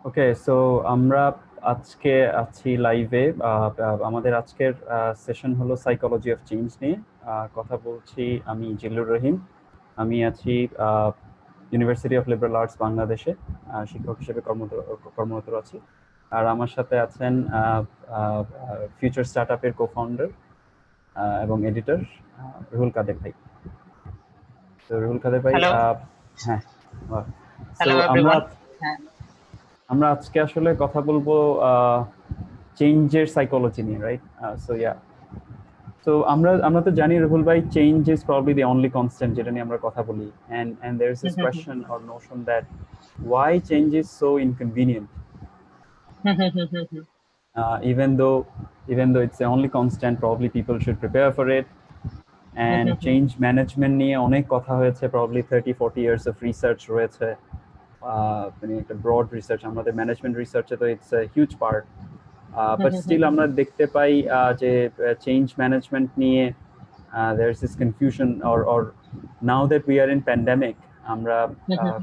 ওকে, so আমরা আজকে আছি লাইভে। আমাদের আজকের সেশন হলো সাইকোলজি অফ চেঞ্জ নিয়ে কথা বলছি। আমি জিল্লুর রহিম। আমি আছি ইউনিভার্সিটি অফ লিবারাল আর্টস বাংলাদেশে শিক্ষক হিসেবে কর্মরত আছি। আর আমার সাথে আছেন ফিউচার স্টার্টআপের কো-ফাউন্ডার এবং এডিটর রুহুল কাদের ভাই। তো রুহুল কাদের ভাই, হ্যালো হ্যাঁ, সো হ্যালো আমরা এভরিওয়ান। হ্যাঁ, আমরা আজকে আসলে কথা বলবো চেঞ্জের সাইকোলজি নিয়ে, রাইট? সো ইয়া, তো আমরা তো জানি রুহুল ভাই, change is probably the only constant যেটা নিয়ে আমরা কথা বলি, and there is this question or notion that why change is so inconvenient, even though it's the only constant, probably people should prepare for it. And change management নিয়ে অনেক কথা হয়েছে, probably 30-40 years of research রয়েছে, মানে একটা broad research. আমাদের management রিসার্চে তো it's a huge part, but still আমরা দেখতে পাই যে চেঞ্জ ম্যানেজমেন্ট নিয়ে there is this confusion, or now that we are in pandemic, আমরা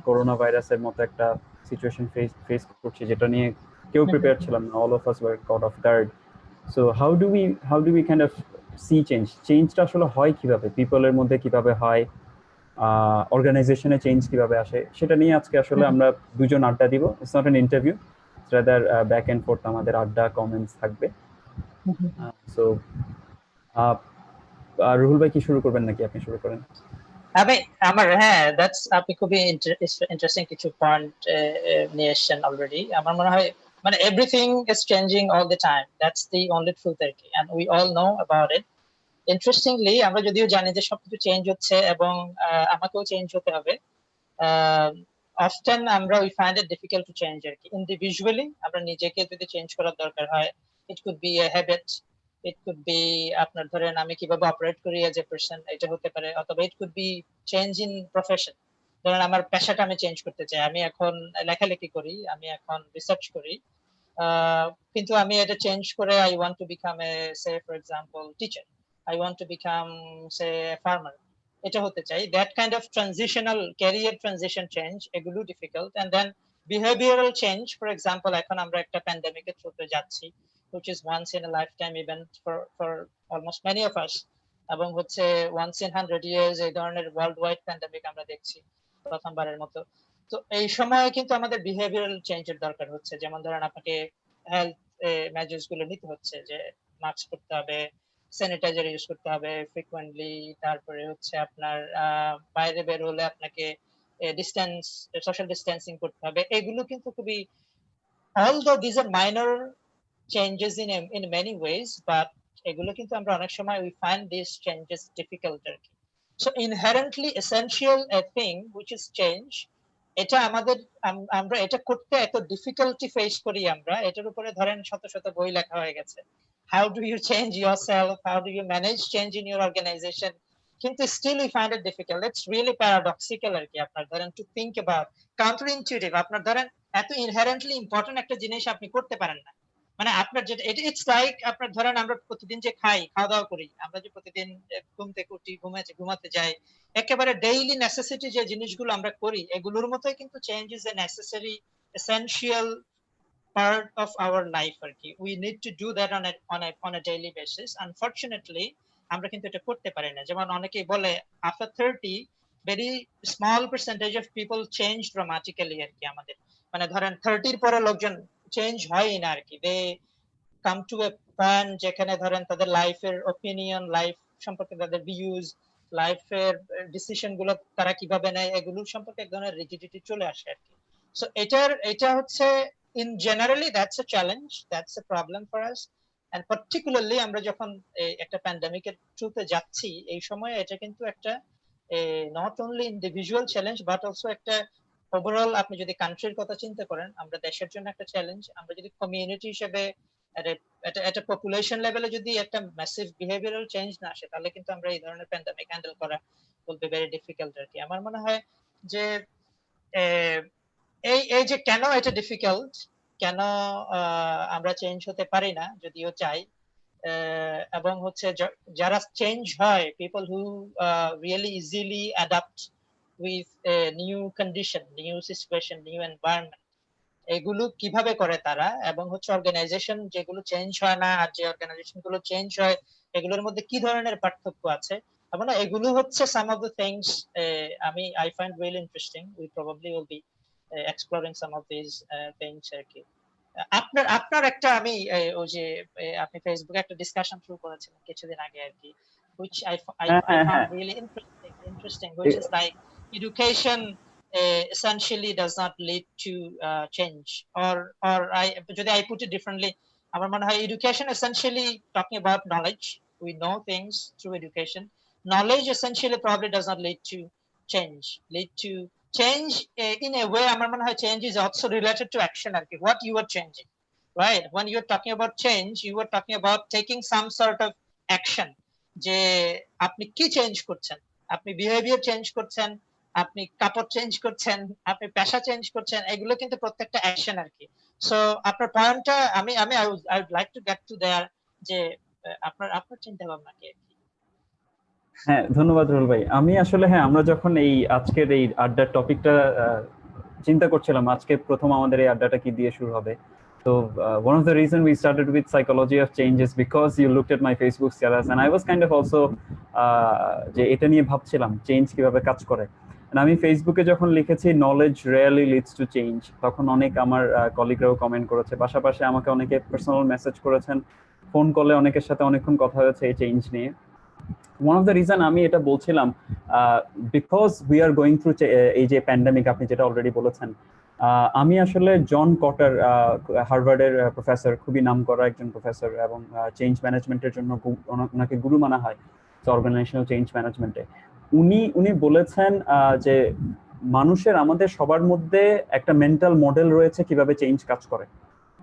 করোনা ভাইরাসের মতো একটা সিচুয়েশন ফেস করছি, যেটা নিয়ে কেউ প্রিপেয়ার ছিলাম না। all of us were caught off guard. So how do we kind of see চেঞ্জটা আসলে হয় কিভাবে, পিপলের মধ্যে কিভাবে হয়, অর্গানাইজেশনে চেঞ্জ কিভাবে আসে, সেটা নিয়ে আজকে আসলে আমরা দুজন আড্ডা দিব। It's not an interview, it's rather back end fourth, আমাদের আড্ডা কমেন্টস থাকবে। সো রুহুল ভাই কি শুরু করবেন নাকি আপনি শুরু করেন? আমি দ্যাটস আপনি খুবই ইন্টারেস্টিং কিছু পয়েন্ট নিয়ে এসেছেন অলরেডি। আমার মনে হয় মানে everything is changing all the time, that's the only truth আর কি, and we all know about it. Interestingly আমরা যদিও জানি যে সবকিছু চেঞ্জ হচ্ছে এবং আমাকেও চেঞ্জ হতে হবে, অফটেন আমরা we find it difficult to change আর কি। ইন্ডিভিজুয়ালি আমরা নিজেকে যদি চেঞ্জ করার দরকার হয়, it could be a habit, it could be আপনার ধরেন আমি কিভাবে অপারেট করি এজ এ পারসন, এটা হতে পারে, অথবা ইট could be change in profession. ধরেন আমার পেশাটা আমি চেঞ্জ করতে চাই, আমি এখন লেখালেখি করি, আমি এখন রিসার্চ করি, কিন্তু আমি এটা চেঞ্জ করে I want to become a say for example teacher, I want to become say farmer, এটা হতে চাই। That kind of transitional career transition change, এগুলো difficult. And then behavioural change, for example এখন আমরা একটা প্যান্ডেমিকের থ্রুতে যাচ্ছি, which is once in a lifetime event for almost many of us, এবং হচ্ছে once in 100 years এই ধরনের ওয়ার্ল্ড ওয়াইড প্যান্ডেমিক আমরা দেখছি প্রথমবারের মতো। তো এই সময় কিন্তু আমাদের বিহেভিয়ারাল চেঞ্জের দরকার হচ্ছে। যেমন ধরেন আপনাকে হেলথ মেজার্স গুলো নিতে হচ্ছে, যে মাস্ক পরতে হবে, স্যানিটাইজার ইউজ করতে হবে ফ্রিকুয়েন্টলি, তারপরে হচ্ছে আপনার বাইরে বের হলে আপনাকে ডিস্টেন্স, সোশ্যাল ডিস্টেন্সিং করতে হবে। এগুলো কিন্তু খুবই, although these are minor changes in many ways, but এগুলো কিন্তু আমরা অনেক সময় we find these changes difficult আর কি। So inherently essential a thing which is change, এটা আমাদের আমরা এটা করতে এত ডিফিকাল্টি ফেস করি আমরা, এটার উপরে ধরেন শত শত বই লেখা হয়ে গেছে। How do you change yourself? How do you manage change in your organization? কিন্তু still we find it difficult. It's really paradoxical আর কি। আপনার ধরেন to think about counter intuitive, আপনার ধরেন এত ইনহেরেন্টলি ইম্পর্টেন্ট একটা জিনিস আপনি করতে পারেন না। মানে আপনার যেটা ইটস লাইক আপনার ধরেন আমরা প্রতিদিন যে খাওয়া দাওয়া করি, আমরা যে প্রতিদিন ঘুম থেকে উঠি, ঘুমাতে যাই, একেবারে ডেইলি নেসেসিটি যে জিনিসগুলো আমরা করি, এগুলোর মতোই কিন্তু change is a necessary essential part of our life আর কি। we need to do that on a daily basis. Unfortunately আমরা কিন্তু এটা করতে পারি না। যেমন অনেকেই বলে after 30 very small percentage of people change dramatically আর কি। আমাদের মানে ধরেন 30 এর পরে লোকজন চেঞ্জ হয় না আর কি। they come to a point যেখানে ধরেন তাদের লাইফের ওপিনিয়ন, লাইফ সম্পর্কে তাদের ভিউজ, লাইফের ডিসিশন গুলো তারা কিভাবে নেয়, এগুলো সম্পর্কে এক ধরনের রিজিডিটি চলে আসে আর কি। সো এটা হচ্ছে in generally that's a challenge, that's a problem for us, and particularly আমরা যখন একটা প্যান্ডেমিকের থ্রুতে যাচ্ছি, এই সময় এটা কিন্তু একটা not only individual challenge but also একটা ওভারঅল, আপনি যদি কান্ট্রির কথা চিন্তা করেন, আমরা দেশের জন্য একটা চ্যালেঞ্জ, আমরা যদি কমিউনিটি হিসেবে একটা পপুলেশন লেভেলে যদি একটা ম্যাসিভ বিহেভিয়ারাল চেঞ্জ না আসে, তাহলে কিন্তু আমরা এই ধরনের প্যান্ডেমিক হ্যান্ডেল করা will be very difficult আর কি। আমার মনে হয় যে এই যে কেন এটা ডিফিকাল্ট, কেন আমরা চেঞ্জ হতে পারি না যদিও চাই, এবং হচ্ছে যারা চেঞ্জ হয়, people who really easily adapt with a new condition, new situation, new environment, এগুলো কিভাবে করে তারা, এবং হচ্ছে অর্গানাইজেশন যেগুলো চেঞ্জ হয় না আর যে অর্গানাইজেশন গুলো চেঞ্জ হয় এগুলোর মধ্যে কি ধরনের পার্থক্য আছে, এবং এগুলো হচ্ছে some of the things I find really interesting. We probably will be exploring some of this things আর কি। আপনার আপনার একটা আমি ওই যে আপনি ফেসবুকে একটা ডিসকাশন শুরু করেছিলেন কিছুদিন আগে আর কি, which হ্যাঁ I হ্যাঁ found হ্যাঁ really interesting, which is like education essentially does not lead to change, or I যদি I put it differently, আমার মনে হয় education essentially talking about knowledge. We know things through education. Knowledge essentially probably does not lead to lead to change in a way. আমার মনে হয় change is also related to action আর কি, what you are changing, right? When you're talking about change, you are talking about taking some sort of action, যে আপনি কি change করছেন, আপনি behaviour change করছেন, আপনি কাপড় চেঞ্জ করছেন, আপনি পেশা চেঞ্জ করছেন, এগুলো কিন্তু প্রত্যেকটা অ্যাকশন আর কি। সো আপনার পয়েন্টটা আমি আমি I would like to get to there, যে আপনার আপনার চিন্তা ভাবনা কি? হ্যাঁ, ধন্যবাদ রুল ভাই। আমি আসলে হ্যাঁ, আমরা যখন এই আজকের এই আড্ডার টপিকটা চিন্তা করছিলাম, আজকে প্রথম আমাদের এই আড্ডাটা কি দিয়ে শুরু হবে, তো one of the reason we started with psychology of change is because you looked at my Facebook status and I was kind of also যে এটা নিয়ে ভাবছিলাম চেঞ্জ কিভাবে কাজ করে। আমি ফেসবুকে যখন লিখেছি knowledge really leads to change, তখন অনেক আমার কলিগরাও কমেন্ট করেছে, পাশাপাশি আমাকে অনেকে পার্সোনাল মেসেজ করেছেন, ফোন কলে অনেকের সাথে অনেকক্ষণ কথা হয়েছে এই চেঞ্জ নিয়ে। ওয়ান অফ দ্য রিজন আমি এটা বলছিলাম, because we are going through এই যে প্যান্ডামিক, আপনি যেটা অলরেডি বলেছেন, আমি আসলে জন কটার, হার্ভার্ডের প্রফেসর, খুবই নামকরা একজন প্রফেসর, এবং চেঞ্জ ম্যানেজমেন্টের জন্য ওনাকে গুরু মানা হয় অর্গানাইজেশনাল চেঞ্জ ম্যানেজমেন্টে। উনি বলেছেন যে মানুষের, আমাদের সবার মধ্যে একটা মেন্টাল মডেল রয়েছে কিভাবে চেঞ্জ কাজ করে।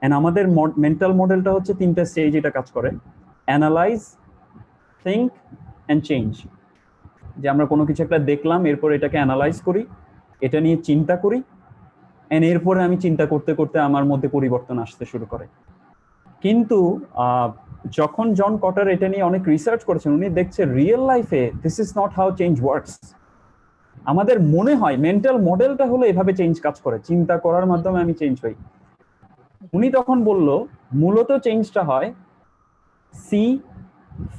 এন্ড আমাদের মেন্টাল মডেলটা হচ্ছে তিনটা স্টেজ এটা কাজ করে: অ্যানালাইজ, থিঙ্ক অ্যান্ড চেঞ্জ। যে আমরা কোনো কিছু একটা দেখলাম, এরপর এটাকে অ্যানালাইজ করি, এটা নিয়ে চিন্তা করি, এন্ড এরপরে আমি চিন্তা করতে করতে আমার মধ্যে পরিবর্তন আসতে শুরু করে। কিন্তু যখন জন কটার এটা নিয়ে অনেক রিসার্চ করেছেন, উনি দেখছে রিয়েল লাইফে this is not how change works. আমাদের মনে হয় মেন্টাল মডেলটা হলো এভাবে চেঞ্জ কাজ করে, চিন্তা করার মাধ্যমে আমি চেঞ্জ হই। উনি তখন বলল মূলত চেঞ্জটা হয় see,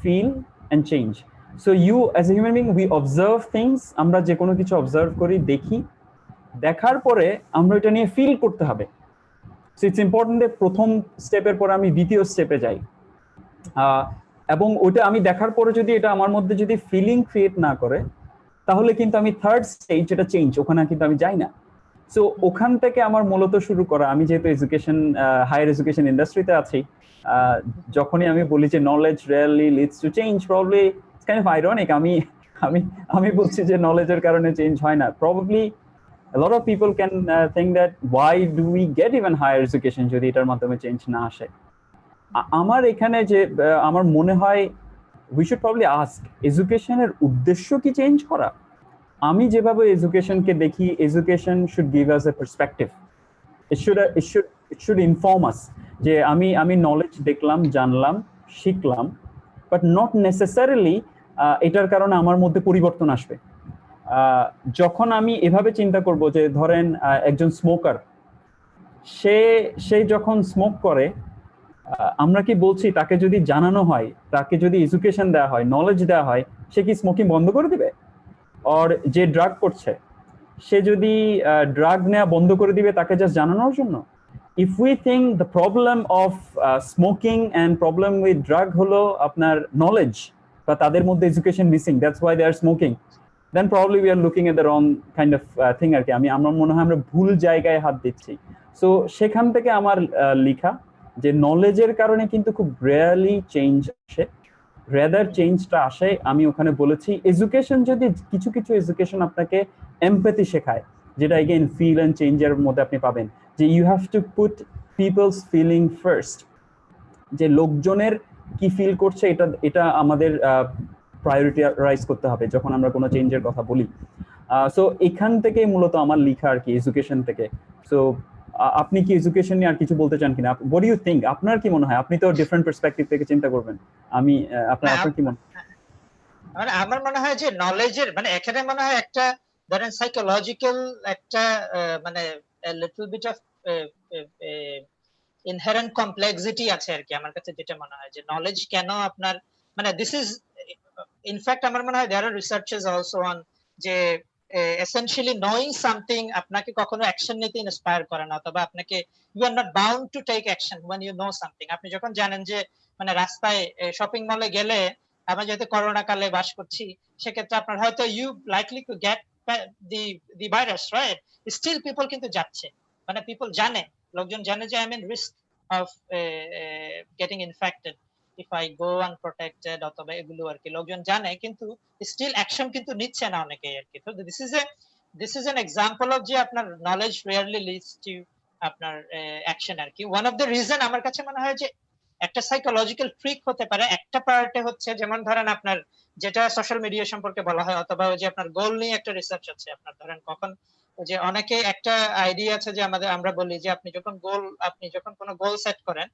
feel and change. So you as a human being, we observe things, আমরা যে কোনো কিছু অবজার্ভ করি, দেখি, দেখার পরে আমরা এটা নিয়ে ফিল করতে হবে। সো ইটস ইম্পর্টেন্ট যে প্রথম স্টেপের পরে আমি দ্বিতীয় স্টেপে যাই, এবং ওইটা আমি দেখার পরে যদি এটা আমার মধ্যে যদি ফিলিং ক্রিয়েট না করে, তাহলে কিন্তু আমি থার্ড স্টেজ যেটা চেঞ্জ, ওখানে কিন্তু আমি যাই না। সো ওখান থেকে আমার মূলত শুরু করা। আমি যেহেতু এডুকেশন, হায়ার এডুকেশন ইন্ডাস্ট্রিতে আছি, যখনই আমি বলি যে knowledge really leads to change, probably it's kind of ironic, আমি আমি আমি বলছি যে নলেজের কারণে চেঞ্জ হয় না। Probably a lot of people can think that why do we get even higher education যদি এটার মাধ্যমে চেঞ্জ না আসে। আমার এখানে যে আমার মনে হয় we should probably ask, এডুকেশনের উদ্দেশ্য কি চেঞ্জ করা? আমি যেভাবে এডুকেশনকে দেখি, education should give us A perspective, it should inform us, যে আমি নলেজ দেখলাম, জানলাম, শিখলাম, বাট নট নেসেসারিলি এটার কারণে আমার মধ্যে পরিবর্তন আসবে। যখন আমি এভাবে চিন্তা করব যে ধরেন একজন স্মোকার, সে যখন স্মোক করে, আমরা কি বলছি তাকে যদি জানানো হয়, তাকে যদি এডুকেশন দেওয়া হয়, নলেজ দেওয়া হয়, সে কি স্মোকিং বন্ধ করে দিবে? আর যে ড্রাগ করছে, সে যদি ড্রাগ নেওয়া বন্ধ করে দিবে তাকে জাস্ট জানানোর জন্য? If we think the problem of smoking and problem with drug হলো আপনার নলেজ বা তাদের মধ্যে education missing, that's why they are smoking, then probably we are looking at the wrong kind of thing আর কি। আমার মনে হয় আমরা ভুল জায়গায় হাত দিচ্ছি। সো সেখান থেকে আমার লেখা যে নলেজের কারণে কিন্তু খুব রেয়ারলি চেঞ্জ আসে, রেদার চেঞ্জটা আসে, আমি ওখানে বলেছি এডুকেশন, যদি কিছু কিছু এডুকেশন আপনাকে এমপ্যাথি শেখায়, যেটা এগেইন ফিল অ্যান্ড চেঞ্জের মধ্যে আপনি পাবেন, যে you have to put people's feeling first, যে লোকজনের কি ফিল করছে এটা আমাদের প্রায়োরিটাইজ করতে হবে যখন আমরা কোনো চেঞ্জের কথা বলি। সো এখান থেকে মূলত আমার লেখা আর কি, এডুকেশন থেকে। সো আপনি কি এডুকেশন নিয়ে আর কিছু বলতে চান কিনা? What do you think? আপনার কি মনে হয়? আপনি তো ডিফারেন্ট পার্সপেক্টিভ থেকে চিন্তা করবেন। আমি আপনার কি মনে হয়? আমার মনে হয় যে নলেজের মানে এখানে মনে হয় একটা ধরেন সাইকোলজিক্যাল একটা মানে little bit of inherent complexity আছে আর কি। আমার কাছে যেটা মনে হয় যে নলেজ কেন আপনার মানে দিস ইজ ইনফ্যাক্ট আমার মনে হয় there are researches also on যে এসেনশিয়ালি নোয়িং সামথিং আপনাকে কখনো অ্যাকশন নিতে ইন্সপায়ার করে না, অথবা আপনাকে you are not bound to take action when you know something। আপনি যখন জানেন যে মানে রাস্তায় শপিং মলে গেলে, আমরা যেহেতু করোনা কালে বাস করছি, সেক্ষেত্রে আপনার হয়তো you likely to get the virus, right? Still people কিন্তু যাচ্ছে, মানে পিপল জানে, লোকজন জানে যে I am in risk of getting infected if I go unprotected, অথবা এগুলো আর কি লোকজন জানে, কিন্তু স্টিল অ্যাকশন কিন্তু নিচ্ছে না অনেকেই আর কি। তো this is an example of যে আপনার নলেজ রিয়ারলি লিডস টু আপনার অ্যাকশন আর কি। ওয়ান অফ দ্য রিজন আমার কাছে মনে হয় যে একটা সাইকোলজিক্যাল ট্রিক হতে পারে, একটা পার্টে হচ্ছে যেমন ধরেন আপনার যেটা সোশ্যাল মিডিয়া সম্পর্কে বলা হয়, অথবা ওই যে আপনার গোল নিয়ে একটা রিসার্চ আছে আপনার, ধরেন কখন যে অনেকে একটা আইডিয়া আছে যে আমরা বলি যে আপনি যখন কোনো গোল সেট করেন,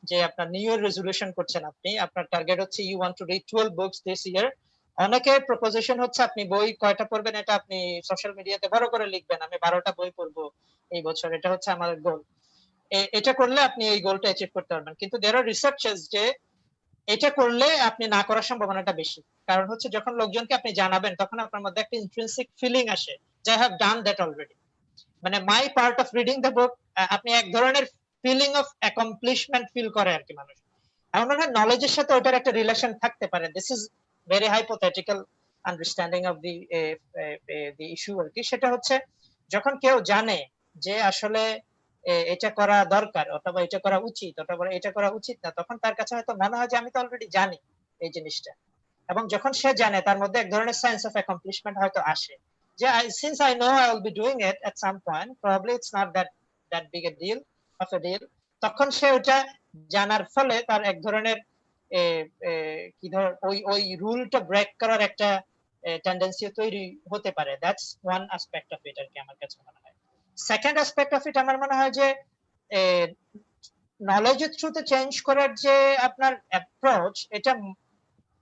যে আপনার নিউ ইয়ার রেজলিউশন করছেন, আপনি আপনার টার্গেট হচ্ছে you want to read 12 books this year. অনেকের প্রপোজিশন হচ্ছে আপনি বই কয়টা পড়বেন এটা আপনি সোশ্যাল মিডিয়াতে বড় করে লিখবেন, আমি 12টা বই পড়বো এই বছর, এটা হচ্ছে আমার গোল। এটা করলে আপনি এই গোলটা অ্যাচিভ করতে পারবেন। কিন্তু দেয়ার আর রিসার্চেস যে এটা করলে আপনি না করার সম্ভাবনাটা বেশি। কারণ হচ্ছে যখন লোকজনকে আপনি জানাবেন, তখন আপনার মধ্যে একটা ইন্ট্রিনসিক ফিলিং আসে যে I have done that already, মানে my part of reading the book. আপনি এক ধরনের ফিলিং অফ অ্যাকমপ্লিশমেন্ট ফিল করে আর কি মানুষ। আমার মনে হয় নলেজের সাথে ওটার একটা রিলেশন থাকতে পারে। This is very hypothetical understanding of the issue আর কি। সেটা হচ্ছে যখন কেউ জানে যে আসলে এটা করা দরকার, অথবা এটা করা উচিত, অথবা এটা করা উচিত না, তখন তার কাছে হয়তো মনে হয় যে আমি তো অলরেডি জানি এই জিনিসটা। এবং যখন সে জানে, তার মধ্যে এক ধরনের সেন্স অফ অ্যাকমপ্লিশমেন্ট হয়তো আসে, যে since I know I will be doing it at some point, probably it's not that big a deal of a deal. তখন সে ওটা জানার ফলে তার এক ধরনের কি ধর ওই রুলটা ব্রেক করার একটা টেন্ডেন্সি তৈরি হতে পারে। That's one aspect of it আর কি, আমার কাছে মনে হয়। সেকেন্ড অ্যাসপেক্ট অফ ইট আমার মনে হয় যে নলেজের থ্রুতে চেঞ্জ করার যে আপনার অ্যাপ্রোচ, এটা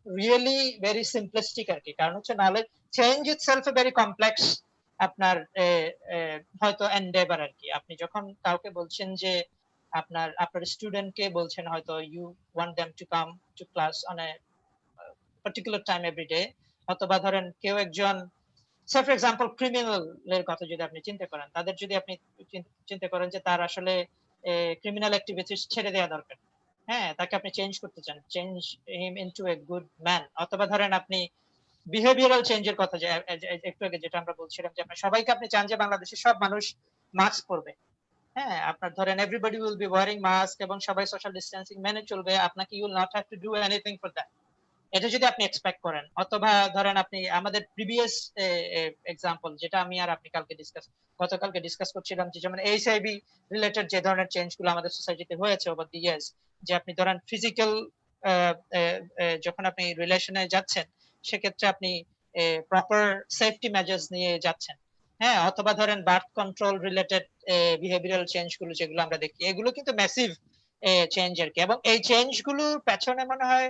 রিয়েলি ভেরি সিম্পলিস্টিক আর কি। কারণ হচ্ছে knowledge change itself a very complex আপনার হয়তো এন্ডেভার আর কি। আপনি যখন কাউকে বলছেন যে আপনার স্টুডেন্টকে বলছেন হয়তো you want them to come to class on a particular time every day, অথবা ধরেন কেউ একজন সে ফর এক্সাম্পল ক্রিমিনালের কথা যদি আপনি চিন্তা করেন, তাদের যদি আপনি চিন্তা করেন যে তার আসলে ক্রিমিনাল অ্যাক্টিভিটিস ছেড়ে দেওয়া দরকার, হ্যাঁ, তাকে আপনি চেঞ্জ করতে চান, change him into a good man. অথবা ধরেন আপনি বিহেভিয়ারাল চেঞ্জের কথা, যে একটু আগে যেটা আমরা বলছিলাম যে আপনার সবাইকে আপনি চান যে বাংলাদেশের সব মানুষ মাস্ক পরবে, হ্যাঁ, আপনার ধরেন everybody will be wearing mask এবং সবাই সোশ্যাল ডিস্টেন্সিং মেনে চলবে, আপনাকে you will not have to do anything for that. এটা যদি আপনি এক্সপেক্ট করেন, অথবা ধরেন আপনি আমাদের প্রিভিয়াস এক্সাম্পল যেটা আমি আর আপনি গতকালকে ডিসকাস করছিলাম, যে যেমন এইচআইভি রিলেটেড যে ধরনের চেঞ্জ গুলো আমাদের সোসাইটিতে হয়েছে ওভার দি ইয়ার্স, যে আপনি ধরেন ফিজিক্যাল যখন আপনি রিলেশনে যাচ্ছেন, সেক্ষেত্রে আপনি প্রপার সেফটি মেজার্স নিয়ে যাচ্ছেন, হ্যাঁ, অথবা ধরেন birth control related behavioural change গুলো যেগুলো আমরা দেখি, এগুলো কিন্তু ম্যাসিভ চেঞ্জ আর কি। এবং এই চেঞ্জ গুলোর পেছনে মনে হয়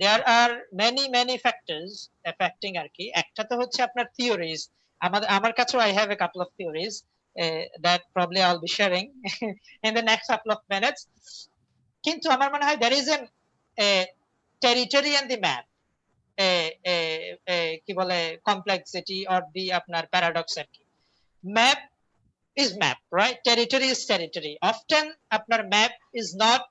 there are many factors affecting আর কি। একটা তো হচ্ছে আপনার theories, আমার কাছেও I have a couple of theories that probably I'll be sharing in the next couple of minutes। কিন্তু আমার মনে হয় there is a territory and the map, কি বলে complexity or the আপনার paradox আর কি। map is map, right? Territory is territory. Often আপনার map is not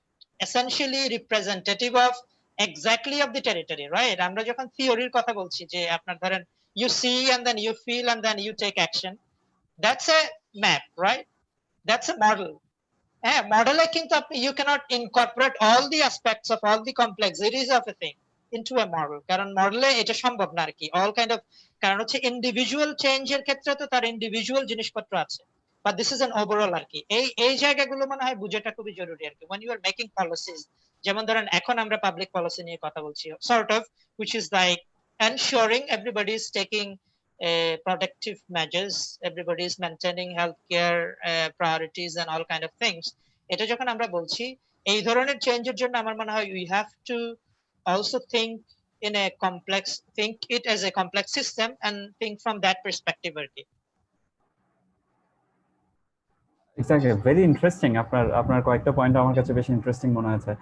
essentially representative of exactly of the territory, right? আমরা যখন থিওরির কথা বলছি, যে আপনার ধরেন you see and then you feel and then you take action, that's a map, right? That's a model. হ্যাঁ, মডেলে কিন্তু আপনি you cannot incorporate all the aspects of all the complexities of a thing into a model, কারণ মডেলে এটা সম্ভব না আর কি। all kind of, কারণ হচ্ছে ইন্ডিভিজুয়াল চেঞ্জের ক্ষেত্রে তো তার ইন্ডিভিজুয়াল জিনিসপত্র আছে, but this is an overall আর কি। এই জায়গাগুলো মনে হয় বুঝাটা খুবই জরুরি আর কি when you are making policies। যেমন ধরেন এখন আমরা পাবলিক পলিসি নিয়ে কথা বলছি, sort of, which is like ensuring everybody is taking protective measures, everybody is maintaining healthcare priorities and all kind of things। এটা যখন আমরা বলছি, এই ধরনের চেঞ্জের জন্য আমার মনে হয় we have to also think it as a complex system and think from that perspective আর কি। Exactly, very interesting. আপনার কয়েকটা পয়েন্ট আমার কাছে বেশি ইন্টারেস্টিং মনে হয়েছে।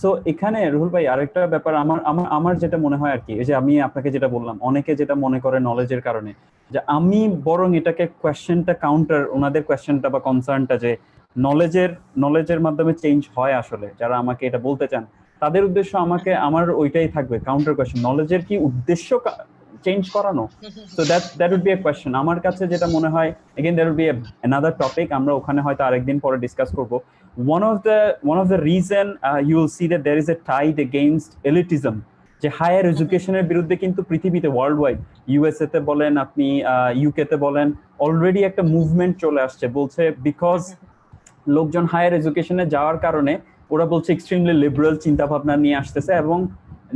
সো এখানে রুহুল ভাই আরেকটা ব্যাপার আমার আমার আমার যেটা মনে হয় আর কি, এই যে আমি আপনাকে যেটা বললাম, অনেকে যেটা মনে করে নলেজের কারণে, যে আমি বরং এটাকে কোয়েশ্চেনটা কাউন্টার, ওনাদের কোয়েশ্চেনটা বা কনসার্নটা যে নলেজের মাধ্যমে চেঞ্জ হয় আসলে, যারা আমাকে এটা বলতে চান তাদের উদ্দেশ্য আমাকে আমার ওইটাই থাকবে, কাউন্টার কোয়েশ্চেন, নলেজের কি উদ্দেশ্য চেঞ্জ করানো। So that would be a question. আমার কাছে যেটা মনে হয়, again that would be another topic, আমরা ওখানে হয়তো আরেকদিন পরে ডিসকাস করব। one of the reason you will see that there is a tide against elitism, যে হায়ার এডুকেশনের বিরুদ্ধে কিন্তু পৃথিবীতে ওয়ার্ল্ড ওয়াইড, ইউএসএ তে বলেন আপনি, ইউকে তে বলেন, অলরেডি একটা মুভমেন্ট চলে আসছে, বলছে বিকজ লোকজন হায়ার এডুকেশনে যাওয়ার কারণে ওরা বলছে এক্সট্রিমলি লিবারেল চিন্তা ভাবনা নিয়ে আসতেছে, এবং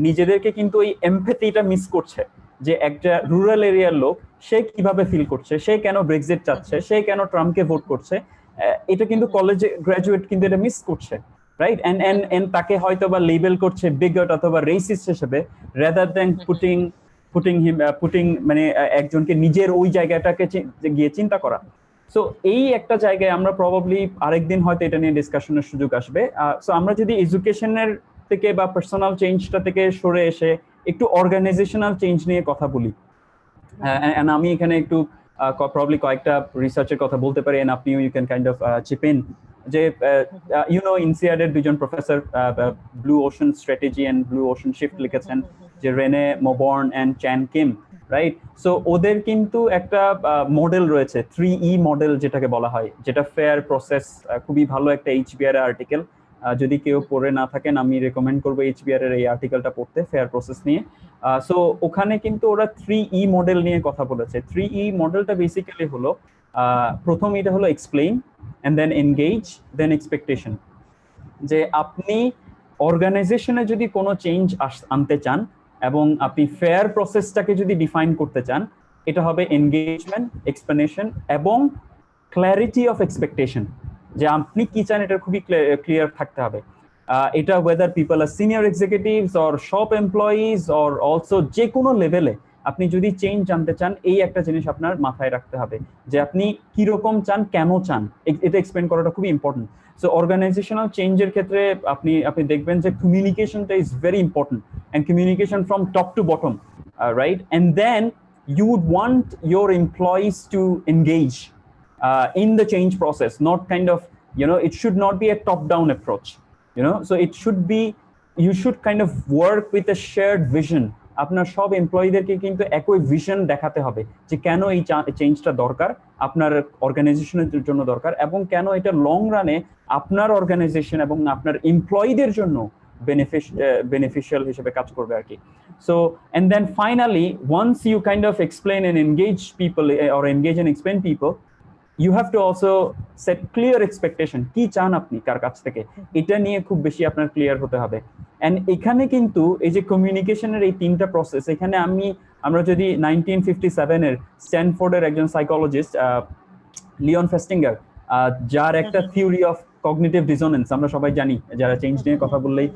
নিজেদেরকে কিন্তু ওই এমপ্যাথিটা মিস করছে, যে একটা রুরাল এরিয়ার লোক সে কিভাবে ফিল করছে, সে কেন ব্রেক্সিট চাচ্ছে, সে কেন ট্রাম্পকে ভোট করছে, এটা কিন্তু কলেজে গ্রাজুয়েট কিন্তু এটা মিস করছে, রাইট? এন্ড তাকে হয়তো বা লেবেল করছে বিগট অথবা রেসিস্ট হিসেবে, রাদার দ্যান পুটিং মানে একজনকে নিজের ওই জায়গাটাকে গিয়ে চিন্তা করা। সো এই একটা জায়গায় আমরা প্রবাবলি আরেকদিন হয়তো এটা নিয়ে ডিসকাশনের সুযোগ আসবে। সো আমরা যদি এডুকেশনের থেকে বা পার্সোনাল চেঞ্জটা থেকে সরে এসে একটু অর্গানাইজেশনাল চেঞ্জ নিয়ে কথা বলি, আমি এখানে একটু প্রবাবলি কয়েকটা রিসার্চের কথা বলতে পারি, এন্ড আপনিও you can kind of chip in, যে ইনসিআর এর দুজন professor blue ocean strategy and blue ocean shift লিখেছেন, যে Renee Mauborgne and Chan Kim, right? So ওদের কিন্তু একটা মডেল রয়েছে, 3E মডেল যেটাকে বলা হয়, যেটা ফেয়ার প্রসেস, খুবই ভালো একটা এইচবিআর এর আর্টিকেল, যদি কেউ পড়ে না থাকেন আমি রেকমেন্ড করবো এইচবিআর এর এই আর্টিকেলটা পড়তে, ফেয়ার প্রসেস নিয়ে। সো ওখানে কিন্তু ওরা 3E মডেল নিয়ে কথা বলেছে। 3E মডেলটা বেসিক্যালি হলো, প্রথম এটা হলো explain, and then engage, then expectation. যে আপনি অর্গানাইজেশনে যদি কোনো চেঞ্জ আনতে চান এবং আপনি ফেয়ার প্রসেসটাকে যদি ডিফাইন করতে চান, এটা হবে এনগেজমেন্ট, এক্সপ্লেনেশন এবং ক্ল্যারিটি অফ এক্সপেকটেশন, যে আপনি কি চান এটা খুবই ক্লিয়ার থাকতে হবে। এটা whether people are senior executives or shop employees or also যে কোনো লেভেলে আপনি যদি চেঞ্জ আনতে চান, এই একটা জিনিস আপনার মাথায় রাখতে হবে, যে আপনি কিরকম চান, কেন চান, এটা এক্সপ্লেন করাটা খুবই ইম্পর্টেন্ট। সো অর্গানাইজেশনাল চেঞ্জের ক্ষেত্রে আপনি দেখবেন যে কমিউনিকেশনটা is very important, and communication from top to bottom, right? And then you would want your employees to engage in the change process, not kind of, it should not be a top down approach, so it should be, you should kind of work with a shared vision. আপনার সব এমপ্লয়ীদেরকে কিন্তু একই vision দেখাতে হবে, যে কেন এই চেঞ্জটা দরকার, আপনার অর্গানাইজেশনের জন্য দরকার, এবং কেন এটা লং রানে আপনার অর্গানাইজেশন এবং আপনার এমপ্লয়ীদের জন্য beneficial হিসেবে কাজ করবে আর কি। So and then finally, once you kind of explain and engage people, or engage and explain people, you have to also set clear expectation, কি চান আপনি কার কাছ থেকে, এটা নিয়ে খুব বেশি আপনার ক্লিয়ার হতে হবে। এন্ড এখানে কিন্তু এই যে কমিউনিকেশনের এই তিনটা প্রসেস, এখানে আমরা যদি 1957 এর স্ট্যানফোর্ডের একজন সাইকোলজিস্ট লিওন ফেস্টিঙ্গার, যার একটা থিওরি অফ কগনিটিভ ডিসোনেন্স আমরা সবাই জানি, যারা চেঞ্জ নিয়ে কথা বললেই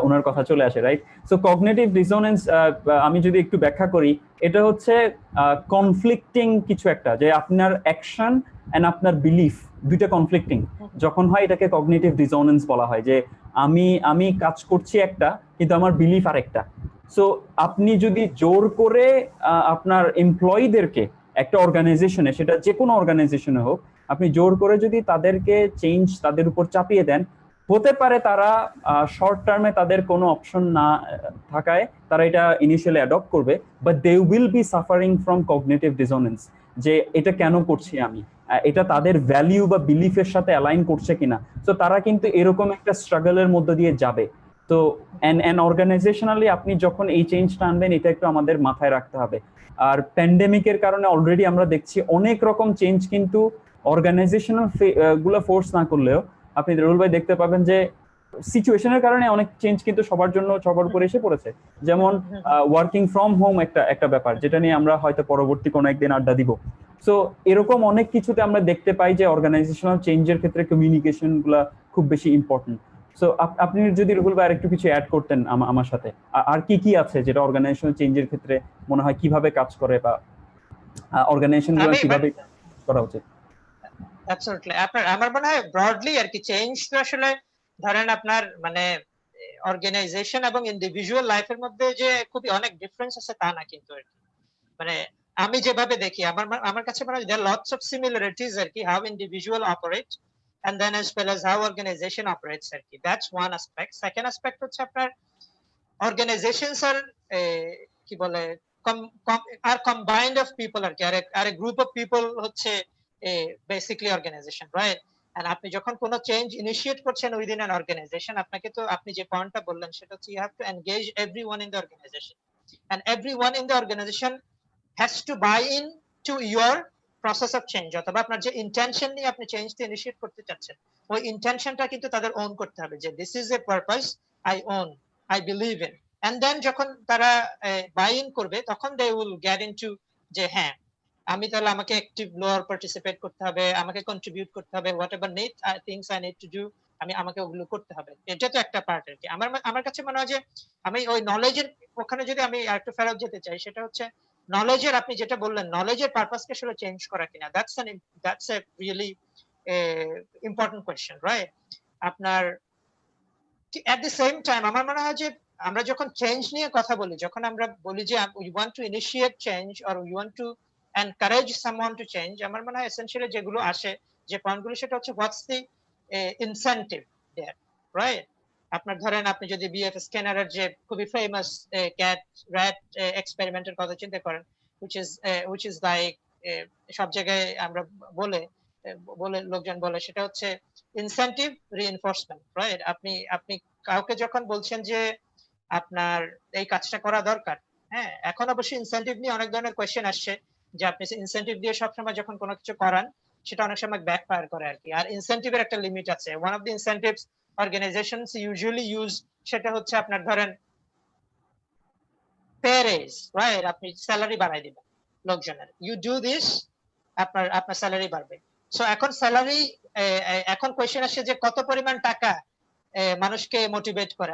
ওনার কথা চলে আসে, রাইট? সো কগনিটিভ ডিসোনেন্স আমি যদি একটু ব্যাখ্যা করি, এটা হচ্ছে কনফ্লিক্টিং কিছু একটা, যে আপনার অ্যাকশন এন্ড আপনার বিলিফ দুইটা কনফ্লিক্টিং যখন হয়, এটাকে কগনিটিভ ডিসোনেন্স বলা হয়। যে আমি কাজ করছি একটা, কিন্তু আমার বিলিফ আরেকটা। সো আপনি যদি জোর করে আপনার এমপ্লয়ীদেরকে একটা অর্গানাইজেশনে, সেটা যে কোনো অর্গানাইজেশনে হোক, আপনি জোর করে যদি তাদেরকে চেঞ্জ তাদের উপর চাপিয়ে দেন, হতে পারে তারা শর্ট টার্মে তাদের কোনো অপশন না থাকায় তারা এটা ইনিশিয়ালি অ্যাডপ্ট করবে, but they will be suffering from cognitive dissonance, যে এটা কেন করছি আমি, এটা তাদের ভ্যালিউ বা বিলিফের সাথে অ্যালাইন করছে কিনা। তো তারা কিন্তু এরকম একটা স্ট্রাগলের মধ্যে দিয়ে যাবে। তো এন্ড অর্গানাইজেশনালি আপনি যখন এই চেঞ্জটা আনবেন, এটা একটু আমাদের মাথায় রাখতে হবে। আর প্যান্ডেমিকের কারণে অলরেডি আমরা দেখছি অনেক রকম চেঞ্জ কিন্তু অর্গানাইজেশনাল গুলো ফোর্স না করলেও, আপনি রুহুল ভাই দেখতে পাবেন যে সিচুয়েশনের কারণে অনেক চেঞ্জ কিন্তু সবার উপরে এসে পড়েছে। যেমন ওয়ার্কিং ফ্রম হোম একটা ব্যাপার, যেটা নিয়ে আমরা হয়তো পরবর্তী কোনো একদিন আড্ডা দিব। সো এরকম অনেক কিছুতে আমরা দেখতে পাই যে অর্গানাইজেশনাল চেঞ্জের ক্ষেত্রে কমিউনিকেশন গুলা খুব বেশি ইম্পর্টেন্ট। সো আপনি যদি রুহুল ভাই আরেকটু কিছু অ্যাড করতেন আমার সাথে, আর কি আছে যেটা অর্গানাইজেশনাল চেঞ্জের ক্ষেত্রে মনে হয় কিভাবে কাজ করে, বা অর্গানাইজেশন গুলো কিভাবে করা উচিত? অ্যাবসলিউটলি। আমার মনে হয় ব্রডলি আর কি চেঞ্জ তো আসলে ধরেন আপনার মানে অর্গানাইজেশন এবং ইন্ডিভিজুয়াল লাইফের মধ্যে যে খুবই অনেক ডিফারেন্স আছে তা না কিন্তু আর কি। মানে আমি যেভাবে দেখি আমার কাছে মনে হয় there are lots of similarities আর কি how individual operate and then as well as how organization operates আর কি। That's one aspect. Second aspect হচ্ছে আপনার organizations are কি বলে are combined of people আর কি আর group of people হচ্ছে basically organization, right? And আপনি যখন কোনো চেঞ্জ ইনিশিয়েট করছেন উইদিন অ্যান অর্গানাইজেশন আপনাকে তো আপনি যে পয়েন্টটা বললেন সেটা হচ্ছে you have to engage everyone in the organization and everyone in the organization has to buy in to your process of change অথবা আপনার যে ইন্টেনশন নিয়ে আপনি চেঞ্জটা ইনিশিয়েট করতে চাচ্ছেন ওই ইন্টেনশনটা কিন্তু তাদের ওন করতে হবে যে this is a purpose I own I believe in and then যখন তারা বাই ইন করবে তখন দে উইল গেট ইনটু যে হ্যাঁ আমি তাহলে আমাকে অ্যাক্টিভ লোয়ার পার্টিসিপেট করতে হবে আমাকে কন্ট্রিবিউট করতে হবে what ever need things I need to do আমাকে ওগুলো করতে হবে এটা তো একটা পার্ট আর কি আমার কাছে মনে হয় যে আমি ওই নলেজের ওখানে যদি আমি আরেকটু ফেরত যেতে চাই সেটা হচ্ছে নলেজের আপনি যেটা বললেন নলেজের পারপাসকে আসলে চেঞ্জ করা কিনা that's a really important question right আপনার এট দ্য সেম টাইম আমার মনে হয় যে আমরা যখন চেঞ্জ নিয়ে কথা বলি যখন আমরা বলি যে we want to initiate change or we want to encourage someone to change আমার মনে হয় এসেনশিয়ালি যেগুলো আসে যে পয়েন্টগুলো সেটা হচ্ছে হোয়াটস দি ইনসেন্টিভ দেয়ার রাইট আপনার ধরেন আপনি যদি বিএফ স্ক্যানারের যে খুবই ফেমাস ক্যাট র্যাট এক্সপেরিমেন্টের কথা চিন্তা করেন which is like সব জায়গায় আমরা বলে বলে লোকজন বলে সেটা হচ্ছে ইনসেন্টিভ রিইনফোর্সমেন্ট রাইট আপনি কাউকে যখন বলছেন যে আপনার এই কাজটা করা দরকার হ্যাঁ এখন অবশ্যই ইনসেন্টিভ নিয়ে অনেক ধরনের কোয়েশ্চেন আসছে যে আপনি ইনসেন্টিভ দিয়ে সবসময় যখন কোনো কিছু করান সেটা অনেক সময় ব্যাকফায়ার করে আর কি আর ইনসেন্টিভের একটা লিমিট আছে one of the incentives organisations usually use সেটা হচ্ছে আপনার ধরেন পে রেজ রাইট আপনি স্যালারি বাড়াই দিবেন লোকজনের ইউ ডু দিস আপনার স্যালারি বাড়বে সো এখন স্যালারি এখন কোয়েশ্চেন আসছে যে কত পরিমাণ টাকা মানুষকে মোটিভেট করে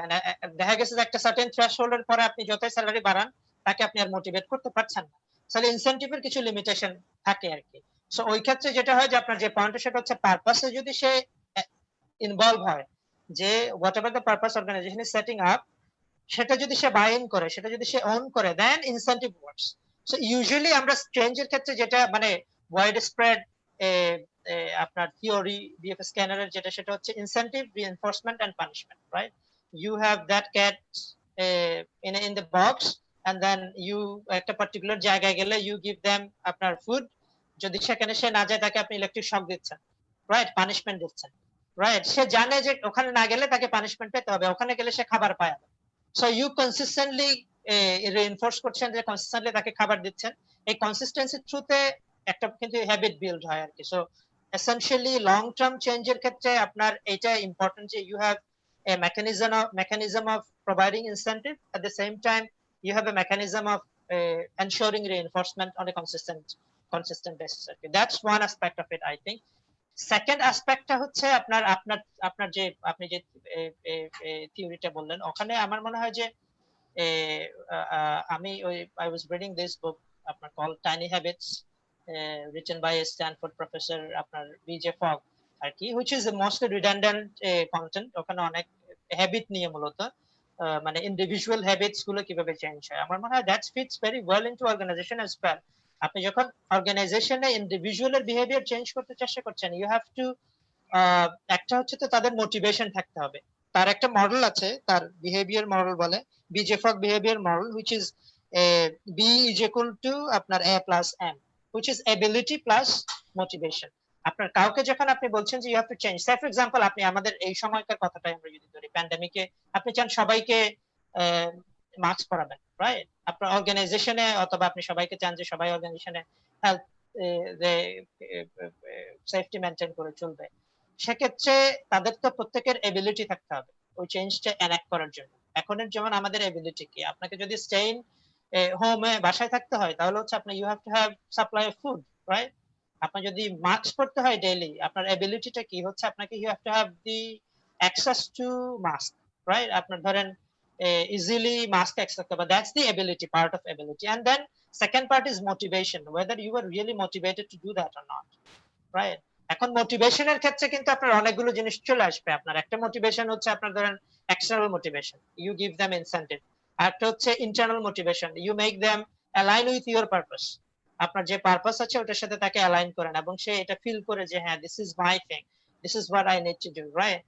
দেখা গেছে যে একটা সার্টেন থ্রেশহোল্ডের পরে আপনি যতই স্যালারি বাড়ান তাকে আপনি আর মোটিভেট করতে পারছেন না তাহলে ইনসেন্টিভের কিছু লিমিটেশন থাকে আর কি সো ওই ক্ষেত্রে যেটা হয় যে আপনার যে পয়েন্ট সেটা হচ্ছে পারপাসে যদি সে ইনভলভ হয় যে whatever the purpose organisation is setting up সেটা যদি সে বাই ইন করে সেটা যদি সে ওন করে then incentive works so usually আমরা চেঞ্জের ক্ষেত্রে যেটা মানে ওয়াইড স্প্রেড আপনার থিওরি বিএফ স্ক্যানারের যেটা সেটা হচ্ছে incentive reinforcement and punishment right you have that cat in the box and then you একটা পার্টিকুলার জায়গায় গেলে ইউ গিভ দেম আপনার ফুড যদি সেখানে সে না যায় তাকে আপনি ইলেকট্রিক শক দিচ্ছেন রাইট পানিশমেন্ট দিচ্ছেন রাইট সে জানে যে ওখানে না গেলে তাকে পানিশমেন্ট পেতে হবে ওখানে গেলে সে খাবার পায় সো ইউ কনসিস্টেন্টলি রিইনফোর্স করছেন যে কনসিস্টেন্টলি তাকে খাবার দিচ্ছেন এই কনসিস্টেন্সির থ্রুতে একটা কিন্তু হ্যাবিট বিল্ড হয় আর কি সো এসেনশিয়ালি লং টার্ম চেঞ্জের ক্ষেত্রে আপনার এটা ইম্পর্টেন্ট যে you have a mechanism of providing incentive at the same time you have a mechanism of ensuring reinforcement on a consistent basis that's one aspect of it I think second অ্যাসপেক্টটা হচ্ছে আপনার আপনার আপনার যে আপনি যে থিওরিটা বললেন ওখানে আমার মনে হয় যে আমি ওই I was reading this book আপনার call tiny habits written by a Stanford professor আপনার বিজে ফগ আর কি which is mostly redundant content ওখানে অনেক হ্যাবিট নিয়ে মূলত মানে ইন্ডিভিজুয়াল হ্যাবিটস গুলো কিভাবে চেঞ্জ হয় আমার মনে হয় that fits very well into organisation as well আপনি যখন অর্গানাইজেশনে ইন্ডিভিজুয়ালের বিহেভিয়ার চেঞ্জ করতে চেষ্টা করছেন ইউ হ্যাভ টু একটা হচ্ছে তো তাদের মোটিভেশন থাকতে হবে তার একটা মডেল আছে তার বিহেভিয়ার মডেল বলে BJ Fogg behaviour model which is B is equal to আপনার A plus M which is ability plus motivation আপনার কাউকে যখন আপনি বলছেন যে you have to change say for example আপনি আমাদের এই সময়কার কথাটাই আমরা যদি ধরি প্যান্ডেমিকে আপনি চান সবাইকে মাস্ক পরাবেন রাইট আপনার অর্গানাইজেশনে অথবা আপনি সবাইকে চান যে সবাই অর্গানাইজেশনে হেলথ সেফটি মেনটেন করে চলবে সেক্ষেত্রে তাদের তো প্রত্যেকের এবিলিটি থাকতে হবে ওই চেঞ্জটা এনাক্ট করার জন্য এখনের যেমন আমাদের এবিলিটি কি আপনাকে যদি স্টেইন হোমে বাসায় থাকতে হয় তাহলে হচ্ছে আপনি you have to have supply of food right আপনার যদি মাস্ক পরতে হয় ডেইলি আপনার এবিলিটিটা কি হচ্ছে আপনাকে you have to have the access to mask right আপনার ধরেন easily mask access but that's the ability part of ability and then second part is motivation whether you are really motivated to do that or not right এখন মোটিভেশনের ক্ষেত্রে কিন্তু আপনার অনেকগুলো জিনিস চলে আসবে। আপনার একটা মোটিভেশন হচ্ছে আপনার ধরেন external motivation, you give them incentive. আরেকটা হচ্ছে internal motivation, you make them align with your purpose. আপনার যে পারপাস আছে ওটার সাথে তাকে অ্যালাইন করেন এবং সে এটা ফিল করে যে হ্যাঁ this is my thing, this is what I need to do, right?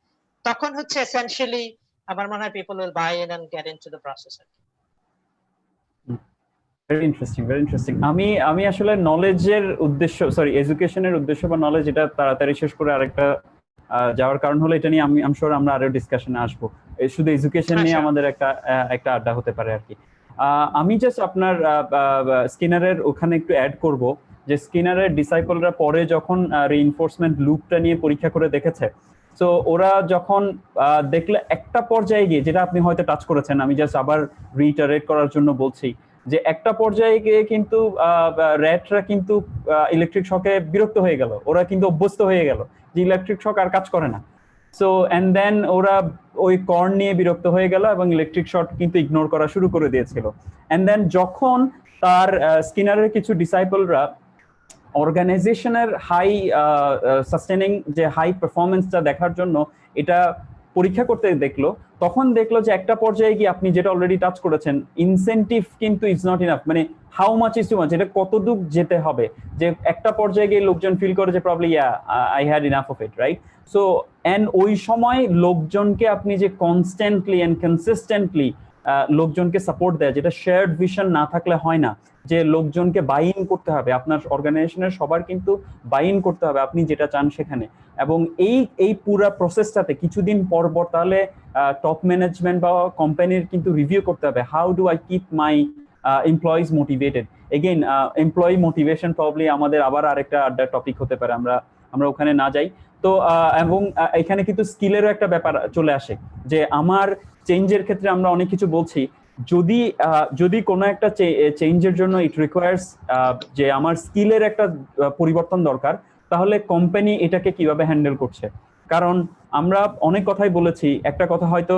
তখন হচ্ছে এসেনশিয়ালি আমার মনে হয় people will buy in and get into the process. Very interesting, very interesting. আমি আসলে নলেজের উদ্দেশ্য, সরি এডুকেশনের উদ্দেশ্য বা নলেজ, এটা তাড়াতাড়ি শেষ করে আরেকটা যাওয়ার কারণ হলো এটা নিয়ে আমি শিওর আমরা আরো ডিসকাশনে আসবো। শুধু এডুকেশন নিয়ে আমাদের একটা আড্ডা হতে পারে আর কি। আমি জাস্ট আপনার স্কিনারের ওখানে একটু অ্যাড করব যে স্কিনারের ডিসাইপলরা পরে যখন রিইনফোর্সমেন্ট লুপটা নিয়ে পরীক্ষা করে দেখেছে, তো ওরা যখন দেখলে একটা পর্যায়ে গিয়ে, যেটা আপনি হয়তো টাচ করেছেন, আমি জাস্ট আবার রিটারেট করার জন্য বলছি, যে একটা পর্যায়ে গিয়ে কিন্তু র্যাটরা কিন্তু ইলেকট্রিক শকে বিরক্ত হয়ে গেল, ওরা কিন্তু অভ্যস্ত হয়ে গেল যে ইলেকট্রিক শক আর কাজ করে না। সো এন্ড দেন ওরা ওই কর্ন নিয়ে বিরক্ত হয়ে গেল এবং ইলেকট্রিক শক কিন্তু ইগনোর করা শুরু করে দিয়েছিল। এন্ড দেন যখন তার স্কিনারের কিছু ডিসাইপলরা অর্গানাইজেশনের হাই সাস্টেনিং যে হাই পারফরমেন্সটা দেখার জন্য এটা পরীক্ষা করতে দেখলো, তখন দেখলো যে একটা পর্যায়ে গিয়ে আপনি যেটা অলরেডি টাচ করেছেন, ইনসেন্টিভ কিন্তু ইজ নট ইনাফ, মানে how much is too much, এটা কতদূর যেতে হবে, যে একটা পর্যায়ে গিয়ে লোকজন ফিল করে যে probably I had enough of it, right? So and ওই সময় লোকজনকে আপনি যে কনস্ট্যান্টলি এন্ড কনসিস্টেন্টলি লোকজনকে সাপোর্ট দেয়, যেটা শেয়ার্ড ভিশন না থাকলে হয় না, যে লোকজনকে বাই ইন করতে হবে, আপনার অর্গানাইজেশনের সবার কিন্তু বাই ইন করতে হবে আপনি যেটা চান সেখানে। এবং এই পুরো প্রসেসটাতে কিছুদিন পর পর তাহলে টপ ম্যানেজমেন্ট বা কোম্পানির কিন্তু রিভিউ করতে হবে, how do I keep my employees motivated. Again employee motivation probably আমাদের আবার আরেকটা আড্ডার টপিক হতে পারে, আমরা ওখানে না যাই। তো এবং এখানে কিন্তু স্কিলেরও একটা ব্যাপার চলে আসে, যে আমার চেঞ্জের ক্ষেত্রে আমরা অনেক কিছু বলছি, যদি কোনো একটা চেঞ্জের জন্য ইট রিকোয়ার্স যে আমার স্কিলের একটা পরিবর্তন দরকার, তাহলে কোম্পানি এটাকে কিভাবে হ্যান্ডেল করছে। কারণ আমরা অনেক কথাই বলেছি, একটা কথা হয়তো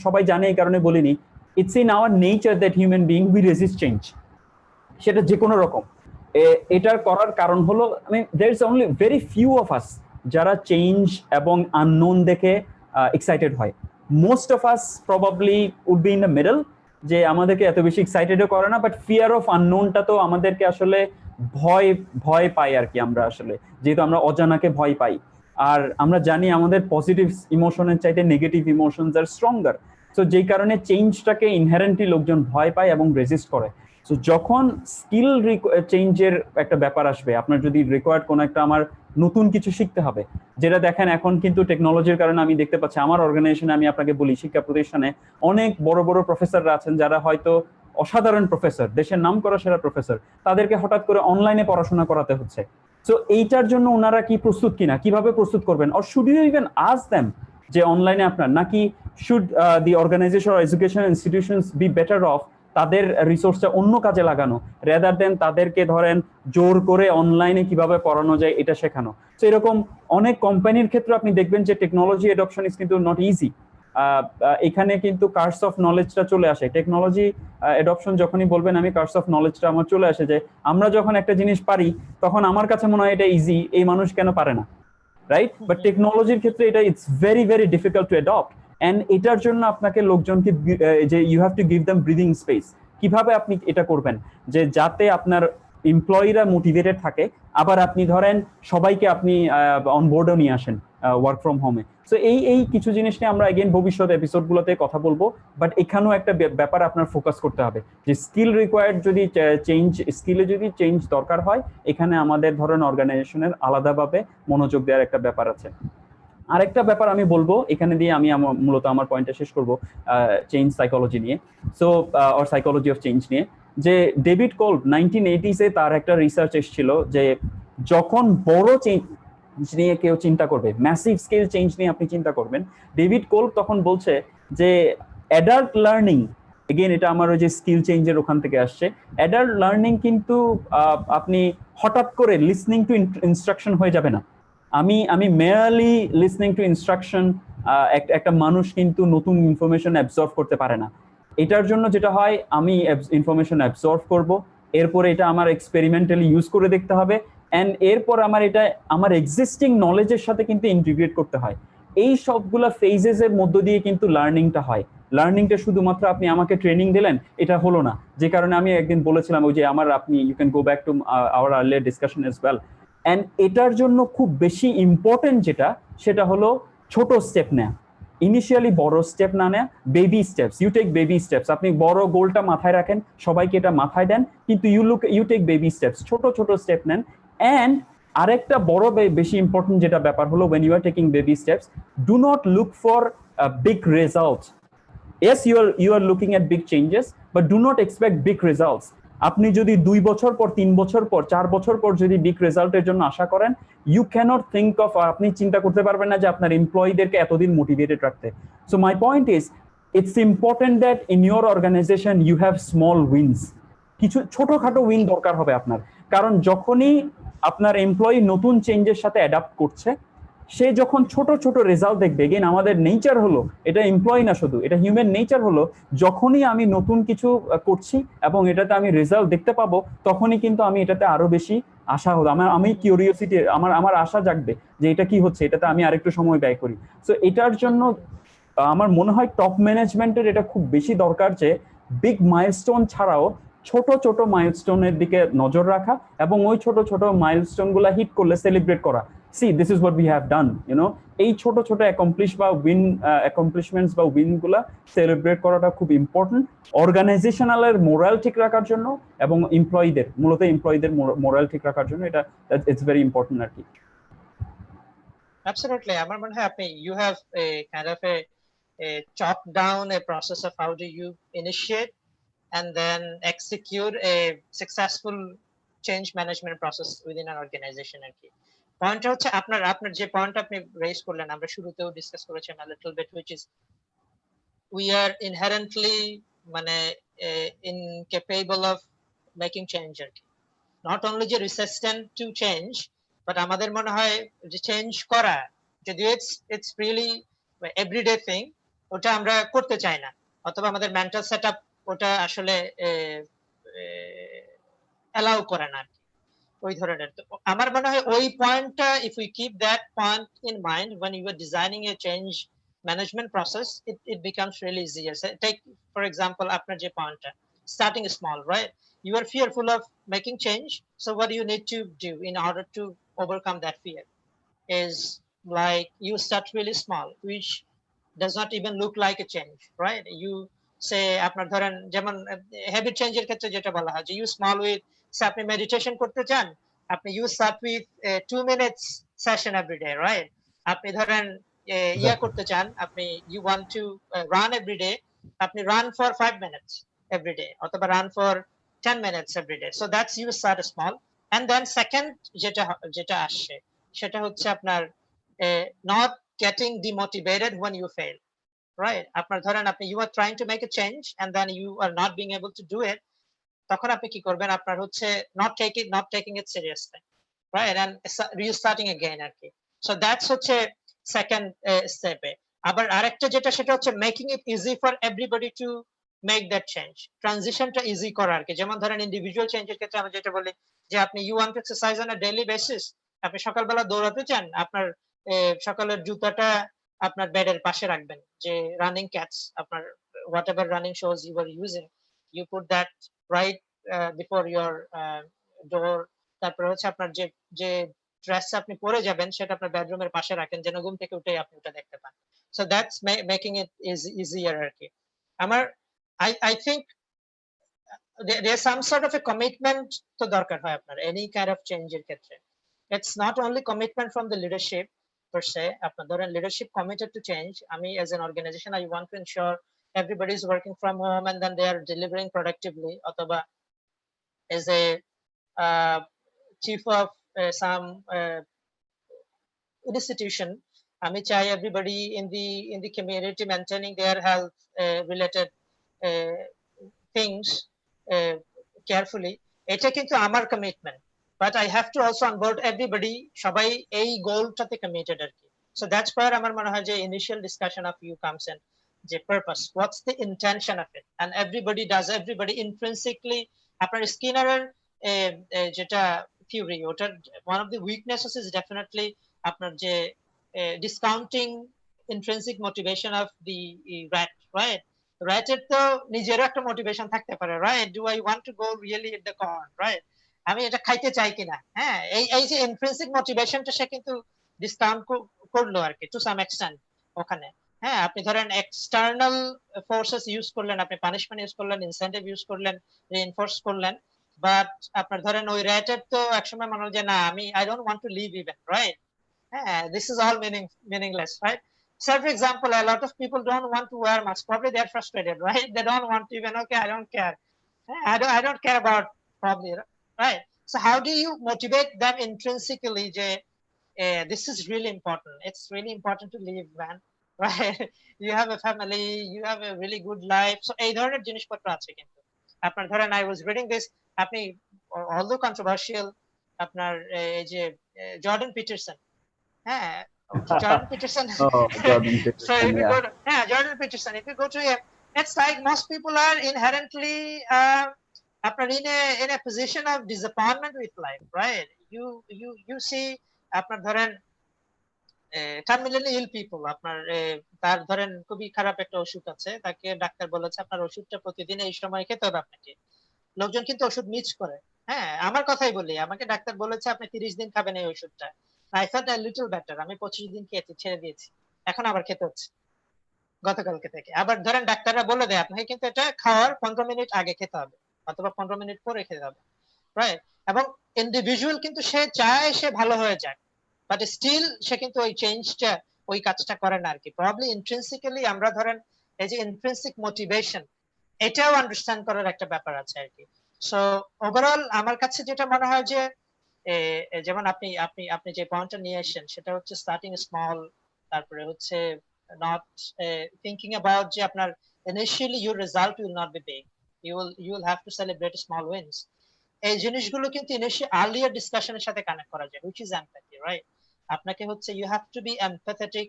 সবাই জানে, এই কারণে বলিনি, it's in our nature that human being we resist change, সেটা যে কোনো রকম। এটার করার কারণ হলো, there is only very few of us যারা চেঞ্জ এবং আননোন দেখে এক্সাইটেড হয়। Most of us probably would be in the middle, যে আমাদেরকে এত বেশি এক্সাইটেডও করে না, বাট ফিয়ার অফ আননোনটা তো আমাদেরকে আসলে ভয় পাই আর কি। আমরা আসলে যেহেতু আমরা অজানাকে ভয় পাই, আর আমরা জানি আমাদের পজিটিভ ইমোশনের চাইতে নেগেটিভ ইমোশনস আর স্ট্রঙ্গার, সো যেই কারণে চেঞ্জটাকে ইনহেরেন্টলি লোকজন ভয় পায় এবং রেজিস্ট করে। সো যখন স্কিল চেঞ্জের একটা ব্যাপার আসবে, আপনার যদি রিকোয়ার্ড কোনো একটা আমার নতুন কিছু শিখতে হবে, যেটা দেখেন এখন কিন্তু টেকনোলজির কারণে আমি দেখতে পাচ্ছি আমার অর্গানাইজেশনে, আমি আপনাকে বলি শিক্ষা প্রতিষ্ঠানে অনেক বড় বড় প্রফেসররা আছেন যারা হয়তো অসাধারণ প্রফেসর, দেশের নাম করা সেরা প্রফেসর, তাদেরকে হঠাৎ করে অনলাইনে পড়াশোনা করাতে হচ্ছে। সো এইটার জন্য ওনারা কি প্রস্তুত কিনা, কিভাবে প্রস্তুত করবেন, or should you even ask them যে অনলাইনে আপনার, নাকি should the organisation or education institutions be better off তাদের রিসোর্সটা অন্য কাজে লাগানো, রেদার দেন তাদেরকে ধরেন জোর করে অনলাইনে কিভাবে পড়ানো যায় এটা শেখানো। তো এরকম অনেক কোম্পানির ক্ষেত্রে আপনি দেখবেন যে টেকনোলজি এডপশন ইজ কিন্তু নট ইজি। এখানে কিন্তু কার্স অফ নলেজটা চলে আসে, টেকনোলজি এডপশন যখনই বলবেন আমি কার্স অফ নলেজটা আমার চলে আসে, যে আমরা যখন একটা জিনিস পারি তখন আমার কাছে মনে হয় এটা ইজি, এই মানুষ কেন পারে না, রাইট? বাট টেকনোলজির ক্ষেত্রে এটা it's very very difficult to adopt, and এটার জন্য আপনাকে লোকজনকে যে you have to give them breathing space. কিভাবে আপনি এটা করবেন যে যাতে আপনার এমপ্লয়িরা মোটিভেটেড থাকে, আবার আপনি ধরেন সবাইকে আপনি অনবোর্ডও নিয়ে আসেন ওয়ার্ক ফ্রম হোমে। সো এই কিছু জিনিস নিয়ে আমরা এগেইন ভবিষ্যৎ এপিসোডগুলোতে কথা বলবো, বাট এখানেও একটা ব্যাপার আপনার ফোকাস করতে হবে যে স্কিল রিকোয়ার্ড, যদি চেঞ্জ স্কিলে যদি চেঞ্জ দরকার হয়, এখানে আমাদের ধরেন অর্গানাইজেশনের আলাদাভাবে মনোযোগ দেওয়ার একটা ব্যাপার আছে। আরেকটা ব্যাপার আমি বলবো এখানে দিয়ে, আমি মূলত আমার পয়েন্টটা শেষ করব চেঞ্জ সাইকোলজি নিয়ে, so or psychology of change নিয়ে, যে ডেভিড কোল্ব 1980s-এ তার একটা রিসার্চ এসেছিল যে যখন বড় চেঞ্জ নিয়ে কেউ চিন্তা করবে, ম্যাসিভ স্কেল চেঞ্জ নিয়ে আপনি চিন্তা করবেন, ডেভিড কোল্ব তখন বলছে যে অ্যাডাল্ট লার্নিং, এগেইন এটা আমার ওই যে স্কিল চেঞ্জের ওখান থেকে আসছে, অ্যাডাল্ট লার্নিং কিন্তু আপনি হঠাৎ করে লিসনিং টু ইনস্ট্রাকশন হয়ে যাবে না। আমি মেয়ারলি লিসনিং টু ইনস্ট্রাকশন, একটা মানুষ কিন্তু নতুন ইনফরমেশন অ্যাবজর্ভ করতে পারে না। এটার জন্য যেটা হয়, আমি ইনফরমেশন অ্যাবজর্ভ করব, এরপরে এটা আমার এক্সপেরিমেন্টালি ইউজ করে দেখতে হবে, অ্যান্ড এরপর আমার এটা আমার এক্সিস্টিং নলেজের সাথে কিন্তু ইন্টিগ্রেট করতে হয়। এই সবগুলা ফেজেস এর মধ্য দিয়ে কিন্তু লার্নিংটা হয়। লার্নিংটা শুধুমাত্র আপনি আমাকে ট্রেনিং দিলেন এটা হলো না, যে কারণে আমি একদিন বলেছিলাম ওই যে আমার আপনি you can go back to our earlier discussion as well. And এটার জন্য খুব বেশি ইম্পর্টেন্ট যেটা, সেটা হলো ছোট স্টেপ নেয়া। ইনিশিয়ালি বড় স্টেপ না নেয়া, baby steps, you take baby steps. আপনি বড় গোলটা মাথায় রাখেন, সবাইকে এটা মাথায় দেন, কিন্তু ইউ টেক বেবি স্টেপস, ছোট ছোট স্টেপ নেন। অ্যান্ড আরেকটা বড় বেশি ইম্পর্টেন্ট যেটা ব্যাপার হলো, when you are taking baby steps, do not look for a big result. Yes, you are looking at big changes, but do not expect big results. আপনি যদি 2 বছর পর, 3 বছর পর, 4 বছর পর যদি বিগ রেজাল্টের জন্য আশা করেন, ইউ ক্যানট থিঙ্ক অফ, আপনি চিন্তা করতে পারবেন না যে আপনার এমপ্লয়ীদেরকে এতদিন মোটিভেটেড রাখতে। So my point is, it's important that in your organisation you have small wins. কিছু ছোটখাটো উইন দরকার হবে আপনার, কারণ যখনই আপনার এমপ্লয়ি নতুন চেঞ্জের সাথে অ্যাডাপ্ট করছে, সে যখন ছোট ছোট রেজাল্ট দেখবে, এগেন আমাদের নেচার হলো, এটা এমপ্লয়ি না শুধু, এটা হিউম্যান নেচার হলো, যখনই আমি নতুন কিছু করছি এবং এটাতে আমি রেজাল্ট দেখতে পাবো, তখনই কিন্তু আমি এটাতে আরো বেশি আশা হলো, আমি কিউরিওসিটি, আমার আশা জাগবে যে এটা কি হচ্ছে, এটাতে আমি আরেকটু সময় ব্যয় করি। সো এটার জন্য আমার মনে হয় টপ ম্যানেজমেন্টের এটা খুব বেশি দরকার যে বিগ মাইলস্টোন ছাড়াও ছোট ছোট মাইলস্টোনের দিকে নজর রাখা, এবং ওই ছোট ছোট মাইলস্টোন গুলা হিট করলে সেলিব্রেট করা। C this is what we have done, এই ছোট ছোট অ্যাকমপ্লিশমেন্টস বা উইন গুলা সেলিব্রেট করাটা খুব ইম্পর্টেন্ট অর্গানাইজেশনালের মোরাল ঠিক রাখার জন্য, এবং মূলত এমপ্লয়ীদের মোরাল ঠিক রাখার জন্য। এটা ইটস ভেরি ইম্পর্টেন্ট আর কি। Absolutely. আমার মনে হয় আপনি you have a kind of a chopped down a process of how do you initiate and then execute a successful change management process within an organization আর কি। পয়েন্টটা হচ্ছে আপনার যে পয়েন্ট আপনি রেজ করলেন, আমরা শুরুতেও ডিসকাস করেছিলাম a little bit, which is we are inherently মানে incapable of making change আর কি। not only যে resistant to change, but আমাদের মনে হয় যে চেঞ্জ করা, যদিও it's really everyday thing, ওটা আমরা করতে চাই না, অথবা আমাদের মেন্টাল সেটআপ ওটা আসলে অ্যালাউ করে না ওই ধরনের। তো আমার মনে হয় ওই পয়েন্টটা if we keep that point in mind when you are designing a change management process, it becomes really easier. So take for example আপনার যে পয়েন্টটা, starting small, right? You are fearful of making change, so what do you need to do in order to overcome that fear is like you start really small, which does not even look like a change, right? You say আপনার ধরেন যেমন habit চেঞ্জের ক্ষেত্রে যেটা বলা হয় যে you small with, আপনি মেডিটেশন করতে চান, আপনি you start with a 2 minutes session every day, right? আপনি ধরেন ইয়া করতে চান, আপনি you want to run every day, আপনি run for 5 minutes every day, অথবা run for 10 minutes every day. So that's you start small, and then second যেটা আসছে সেটা হচ্ছে আপনার not getting demotivated when you fail, right? আপনার ধরেন আপনি you are trying to make a change and then you are not being able to do it, তখন আপনি কি করবেন, আপনার হচ্ছে not taking it seriously, right? And restarting again আর কি। So that's হচ্ছে second step এ। আবার আরেকটা যেটা সেটা হচ্ছে making it easy for everybody to make that change, ট্রানজিশনটা ইজি করা আর কি। যেমন ধরেন ইন্ডিভিজুয়াল চেঞ্জের ক্ষেত্রে আমরা যেটা বলি যে আপনি you want to exercise on a daily basis, আপনি সকালবেলা দৌড়াতে চান, আপনার সকালের জুতাটা আপনার বেডের পাশে রাখবেন, যে রানিং ক্যাটস আপনার whatever running shoes you were using, you put that right before your door. তারপর হচ্ছে আপনার যে ড্রেস আপনি পরে যাবেন সেটা আপনার বেডরুমের পাশে রাখেন, যেন ঘুম থেকে উঠে আপনি ওটা দেখতে পান। So that's making it easier আর কি। আমার I think there's some sort of a commitment তো দরকার হয় আপনার any kind of change এর ক্ষেত্রে। It's not only commitment from the leadership per se, আপনার ধরেন leadership committed to change, আমি as an organization I want to ensure everybody is working from home and then they are delivering productively, অথবা as a chief of some institution, আমি চাই everybody in the community maintaining their health related things carefully, এটা কিন্তু আমার commitment, but I have to also onboard everybody, সবাই এই গোলটাতে committed আর কি। So that's where আমার মনে হয় যে initial discussion of you comes in, যে purpose, what's the intention of it, and everybody intrinsically, আপনার স্কিনারের যেটা থিওরি, ওটার one of the weaknesses is definitely আপনার যে discounting intrinsic motivation of the rat, right? rat-এর তো নিজেরও একটা মোটিভেশন থাকতে পারে, right? Do I want to go really at the corn, right? আমি এটা খাইতে চাই কিনা, হ্যাঁ, এই যে ইন্ট্রিনসিক মোটিভেশনটা সে কিন্তু ডিসকাউন্ট করলো আর কি টু সাম এক্সটেন্ট ওখানে। হ্যাঁ, আপনি ধরেন এক্সটার্নাল ফোর্সেস ইউজ করলেন, আপনি পানিশমেন্ট ইউজ করলেন, ইনসেন্টিভ ইউজ করলেন, রিইনফোর্স করলেন, বাট আপনার ধরেন ওই রেটের তো একসময় মনে হয় যে না, আমি I don't want to leave even, right? This is all meaningless, right? So for example, a lot of people don't want to wear masks, probably they're frustrated, right? They don't want to even, okay, I don't care. I don't care about, probably, right? So how do you motivate them intrinsically? This is really important. It's really important to live, man. Right? You have a family, you have a really good life. So এই ধরনের জিনিসপত্র আছে কিন্তু আপনার ধরেন I was reading this, আপনি although controversial, আপনার এই যে জর্ডান পিটারসন, হ্যাঁ, Jordan Peterson. Oh, Jordan So Peterson, if you yeah. go to, yeah, Jordan Peterson, if you go to him, it's like most people are inherently আপনার in a position of disappointment with life, right? You see আপনার ধরেন terminally ইল people, আপনার তার ধরেন খুবই খারাপ একটা অসুখ আছে, তাকে ডাক্তার বলেছে আপনার ওষুধটা প্রতিদিন এই সময় খেতে হবে আপনাকে। লোকজন কিন্তু ওষুধ মিস করে। হ্যাঁ, আমার কথাই বলি, আমাকে ডাক্তার বলেছে আপনি 30 দিন খাবেন এই ওষুধটা। I felt a little better, আমি 25 দিন খেয়েছি, ছেড়ে দিয়েছি, এখন আবার খেতে হচ্ছে গতকালকে থেকে। আবার ধরেন ডাক্তাররা বলে দেয় আপনাকে কিন্তু এটা খাওয়ার 15 মিনিট আগে খেতে হবে অথবা 15 মিনিট পরে খেতে হবে, রাইট? এবং ইন্ডিভিজুয়াল কিন্তু সে চায় সে ভালো হয়ে যায়, বাট স্টিল সে কিন্তু ওই চেঞ্জটা, ওই কাজটা করে না আর কি। প্রবাবলি ইন্ট্রিনসিক্যালি আমরা ধরেন এই যে ইন্ট্রিনসিক মোটিভেশন, এটাও আন্ডারস্ট্যান্ড করার একটা ব্যাপার আছে আর কি। সো ওভারঅল আমার কাছে যেটা মনে হয় যে যেমন আপনি আপনি আপনি যে পয়েন্টটা নিয়ে আসেন সেটা হচ্ছে স্টার্টিং স্মল, তারপরে হচ্ছে নট থিংকিং অ্যাবাউট যে আপনার initially your result will not be big, you will have to celebrate small wins। এই জিনিসগুলো কিন্তু আর্লিয়ার ডিসকাশনের সাথে কানেক্ট করা যায়, which is empathy, right? আপনাকে হচ্ছে you have to be empathetic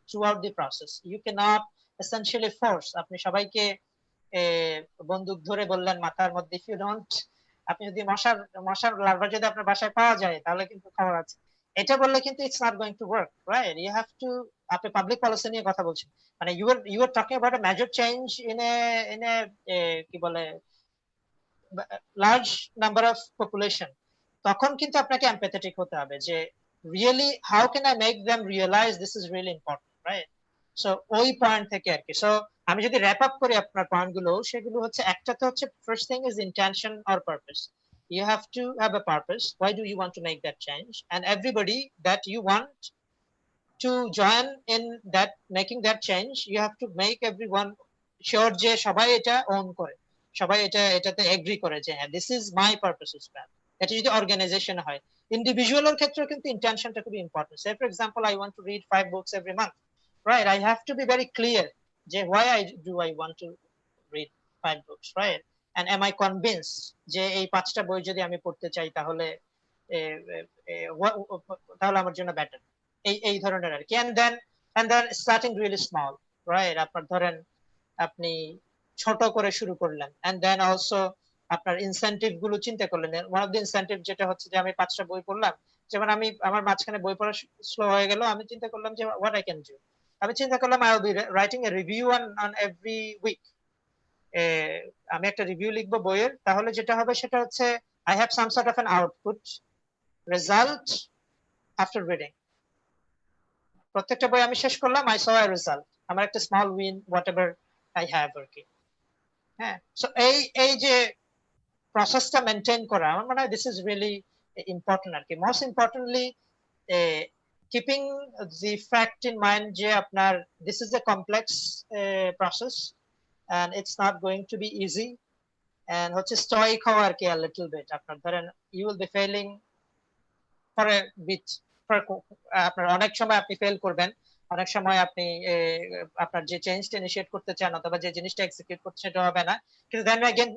throughout the process. You cannot essentially force, আপনি সবাইকে বন্দুক ধরে বললেন মাথার মধ্যে, if you don't, আপনি যদি মশার লার্ভা যদি আপনার বাসায় পাওয়া যায় তাহলে কিন্তু খবর আছে, এটা বললে কিন্তু it's not going to work, right? You have to, আপনি পাবলিক পলিসি নিয়ে কথা বলছেন, মানে you are talking about a major change in a কি বলে লার্জ নাম্বার অফ পপুলেশন, তখন কিন্তু আপনাকে এমপ্যাথেটিক হতে হবে যে really how can I make them realise this is really important, right? So ওই পয়েন্ট থেকে আর কি। সো আমি যদি র্যাপ আপ করি আপনার পয়েন্ট গুলো, সেগুলো হচ্ছে একটা তো হচ্ছে first thing is intention or purpose. You have to have a purpose. Why do you want to make that change? And everybody that you want to join in that making that change, you have to make everyone sure যে সবাই এটা own করে, সবাই এটাতে agri করে যে হ্যাঁ this is my purpose is plan. এটা যদি অর্গানাইজেশন হয়, ইন্ডিভিজুয়ালের ক্ষেত্রেও কিন্তু ইন্টেনশনটা খুবই important. Say for example I want to read 5 books every month, right? I have to be very clear যে why I want to read 5 books, right? And am I convinced যে এই 5টা বই যদি আমি পড়তে চাই তাহলে তাহলে আমার জন্য বেটার, এই ধরনের আর কি। and then starting really small, right? আপনার ধরেন আপনি ছোট করে শুরু করলেন, and then also আপনার ইনসেনটিভ গুলো চিন্তা করলেন। one of the incentive যেটা হচ্ছে যে আমি 5টা বই পড়লাম, যেমন আমি আমার মাঝখানে বই পড়া স্লো হয়ে গেল, আমি চিন্তা করলাম যে what I can do, আমি চিন্তা করলাম I will be writing a review on every week। আমি একটা রিভিউ লিখবো বইয়ের, তাহলে যেটা হবে সেটা হচ্ছে I have some sort of an output result after reading। প্রত্যেকটা বই আমি শেষ করলাম, I saw a result, আমার একটা small win what ever I have আর কি। হ্যাঁ, সো এই যে প্রসেসটা মেনটেন করা আমার মনে হয় দিস ইজ রিয়েলি ইম্পর্টেন্ট আর কি। Most importantly keeping the fact in mind যে আপনার this is A complex process and it's not going to be easy, and হচ্ছে স্টয়িক হওয়া আর কি a little bit। আপনার ধরেন you will be failing for a bit, আপনার অনেক সময় আপনি ফেল করবেন, অনেক সময় আপনি আপনার যে চেঞ্জটা ইনিশিয়েট করতে চান অথবা যে জিনিসটা এক্সিকিউট করতে সেটা হবে না, কিন্তু then again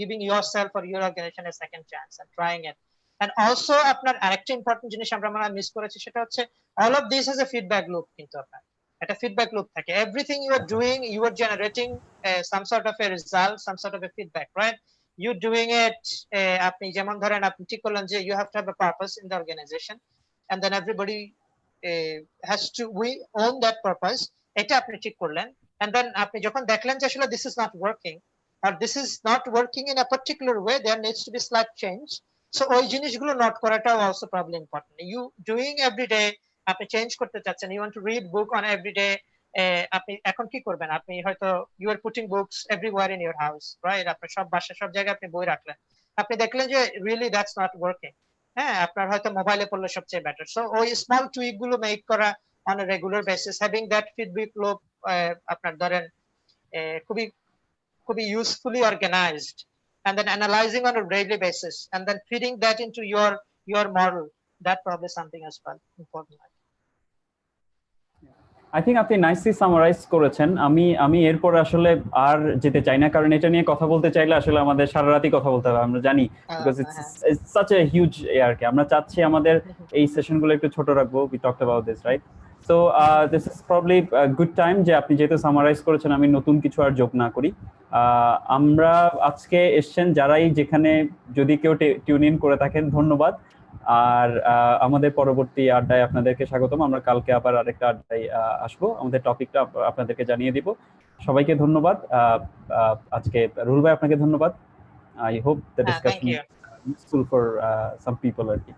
giving yourself or your organization a second chance and trying it। and also আপনার আরেকটা ইম্পর্টেন্ট জিনিস আমরা মনে হয় মিস করেছি, সেটা হচ্ছে all of this has a feedback loop। কিন্তু আপনার একটা ফিডব্যাক লুপ থাকে, everything you are doing you are generating some sort of a result, some sort of a feedback, right? you doing it আপনি যেমন ধরেন আপনি ঠিক করলেন যে you have to have a purpose in the organization and then everybody has to we own that purpose, এটা আপনি ঠিক করলেন, and then আপনি যখন দেখলেন যে আসলে this is not working or this is not working in a particular way, there needs to be slight change. So ওই জিনিসগুলো নোট করাটাও also probably important. You doing every day আপনি চেঞ্জ করতে চাচ্ছেন, you want to read book on every day, আপনি এখন কি করবেন, আপনি হয়তো you are putting books everywhere in your house, right? আপনি সব বাসায় সব জায়গায় আপনি বই রাখলেন, আপনি দেখলেন যে really that's not working, হ্যাঁ আপনার হয়তো মোবাইলে পড়লে সবচেয়ে বেটার। সো ওই স্মল টুইক গুলো মেক করা on a regular basis, having that feedback loop আপনার ধরেন খুবই খুবই usefully organized, and then analyzing on a daily basis and then feeding that into your model, that probably something as well important. I think আপনি nicely summarise করেছেন। আমি এরপর আসলে আর যেতে চাই না, কারণ এটা নিয়ে কথা বলতে চাইলে আসলে আমাদের সারা রাতই কথা বলতে হবে, আমরা জানি, because it's such a huge আর কি। আমরা চাচ্ছি আমাদের এই সেশনগুলো একটু ছোট রাখবো, we talked about this, right? So this is probably good time যে আপনি যেহেতু সামারাইজ করেছেন, আমি নতুন কিছু আর যোগ না করি। আমরা আজকে এসছেন যারাই যেখানে, যদি কেউ টিউন ইন করে থাকেন ধন্যবাদ। আর আমাদের পরবর্তী আড্ডায় আপনাদেরকে স্বাগতম। আমরা কালকে আবার আরেকটা আড্ডায় আসবো, আমাদের টপিকটা আপনাদেরকে জানিয়ে দিব। সবাইকে ধন্যবাদ। আজকে রুহুল ভাই আপনাকে ধন্যবাদ। I hope the discussion useful for some people আর কি।